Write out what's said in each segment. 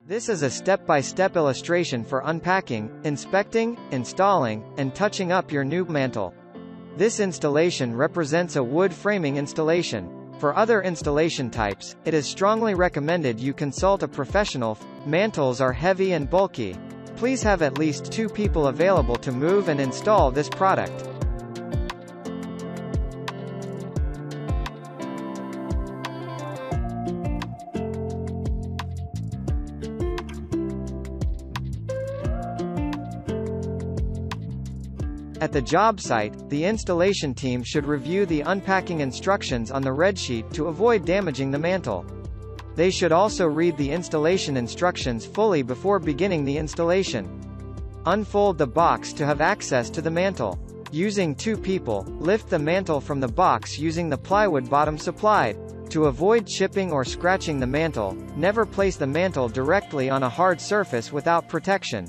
This is a step-by-step illustration for unpacking, inspecting, installing, and touching up your new mantel. This installation represents a wood framing installation. For other installation types, it is strongly recommended you consult a professional. Mantels are heavy and bulky. Please have at least 2 people available to move and install this product. At the job site, the installation team should review the unpacking instructions on the red sheet to avoid damaging the mantel. They should also read the installation instructions fully before beginning the installation. Unfold the box to have access to the mantel. Using 2 people, lift the mantel from the box using the plywood bottom supplied. To avoid chipping or scratching the mantel, never place the mantel directly on a hard surface without protection.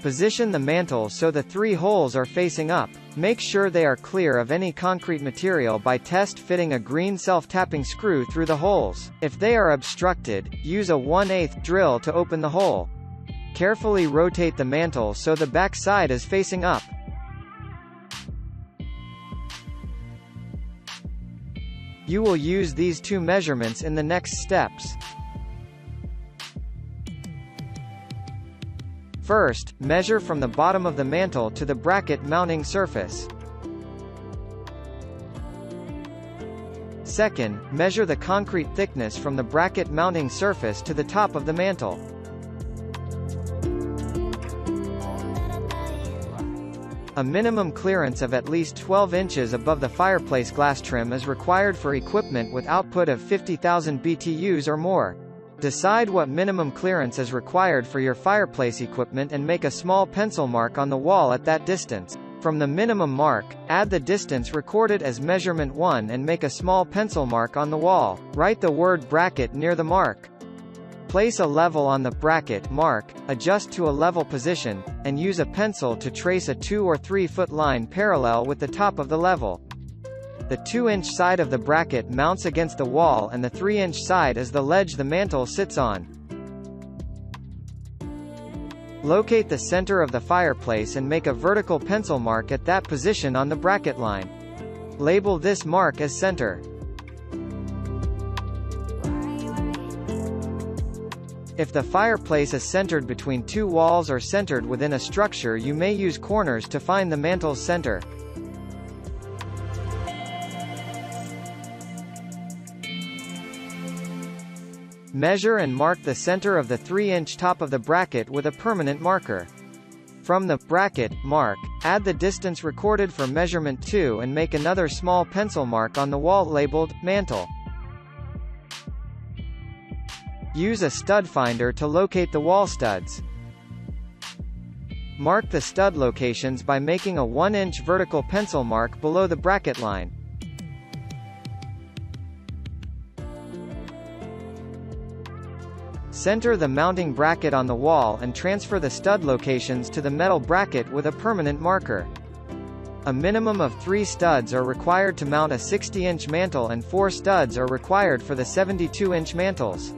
Position the mantel so the 3 holes are facing up. Make sure they are clear of any concrete material by test fitting a green self-tapping screw through the holes. If they are obstructed, use a 1/8 drill to open the hole. Carefully rotate the mantel so the back side is facing up. You will use these 2 measurements in the next steps. First, measure from the bottom of the mantel to the bracket mounting surface. Second, measure the concrete thickness from the bracket mounting surface to the top of the mantel. A minimum clearance of at least 12 inches above the fireplace glass trim is required for equipment with output of 50,000 BTUs or more. Decide what minimum clearance is required for your fireplace equipment and make a small pencil mark on the wall at that distance. From the minimum mark, add the distance recorded as measurement 1 and make a small pencil mark on the wall. Write the word bracket near the mark. Place a level on the bracket mark, adjust to a level position, and use a pencil to trace a 2 or 3 foot line parallel with the top of the level. The 2-inch side of the bracket mounts against the wall and the 3-inch side is the ledge the mantel sits on. Locate the center of the fireplace and make a vertical pencil mark at that position on the bracket line. Label this mark as center. If the fireplace is centered between 2 walls or centered within a structure, you may use corners to find the mantel's center. Measure and mark the center of the 3-inch top of the bracket with a permanent marker. From the bracket mark, add the distance recorded for measurement 2 and make another small pencil mark on the wall labeled mantel. Use a stud finder to locate the wall studs. Mark the stud locations by making a 1-inch vertical pencil mark below the bracket line. Center the mounting bracket on the wall and transfer the stud locations to the metal bracket with a permanent marker. A minimum of 3 studs are required to mount a 60-inch mantel and 4 studs are required for the 72-inch mantels.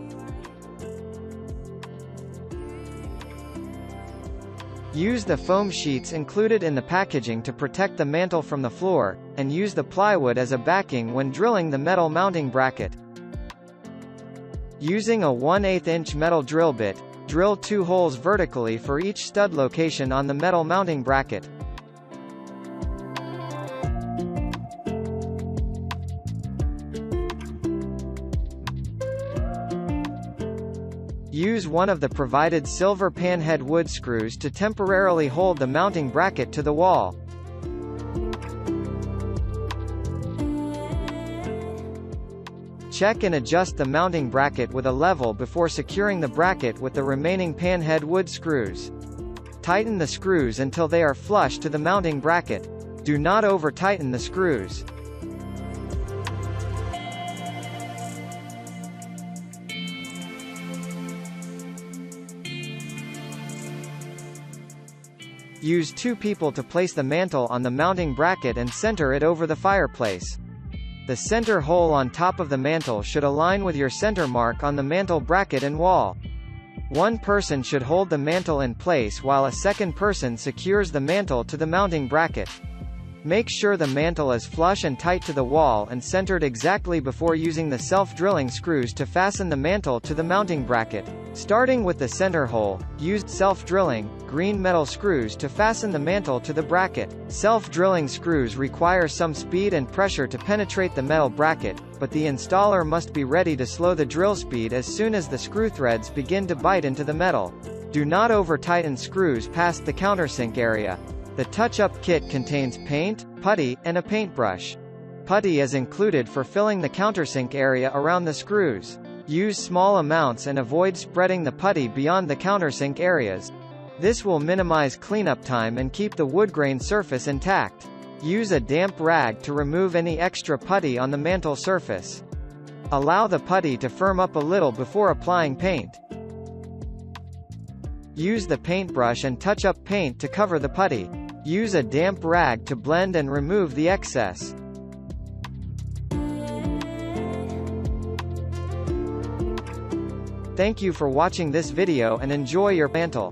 Use the foam sheets included in the packaging to protect the mantel from the floor, and use the plywood as a backing when drilling the metal mounting bracket. Using a 1/8 inch metal drill bit, drill 2 holes vertically for each stud location on the metal mounting bracket. Use one of the provided silver panhead wood screws to temporarily hold the mounting bracket to the wall. Check and adjust the mounting bracket with a level before securing the bracket with the remaining panhead wood screws. Tighten the screws until they are flush to the mounting bracket. Do not over-tighten the screws. Use 2 people to place the mantel on the mounting bracket and center it over the fireplace. The center hole on top of the mantel should align with your center mark on the mantel bracket and wall. One person should hold the mantle in place while a second person secures the mantle to the mounting bracket. Make sure the mantle is flush and tight to the wall and centered exactly before using the self-drilling screws to fasten the mantle to the mounting bracket. Starting with the center hole, use self-drilling, green metal screws to fasten the mantle to the bracket. Self-drilling screws require some speed and pressure to penetrate the metal bracket, but the installer must be ready to slow the drill speed as soon as the screw threads begin to bite into the metal. Do not over-tighten screws past the countersink area. The touch-up kit contains paint, putty, and a paintbrush. Putty is included for filling the countersink area around the screws. Use small amounts and avoid spreading the putty beyond the countersink areas. This will minimize cleanup time and keep the wood grain surface intact. Use a damp rag to remove any extra putty on the mantle surface. Allow the putty to firm up a little before applying paint. Use the paintbrush and touch-up paint to cover the putty. Use a damp rag to blend and remove the excess. Thank you for watching this video and enjoy your mantle.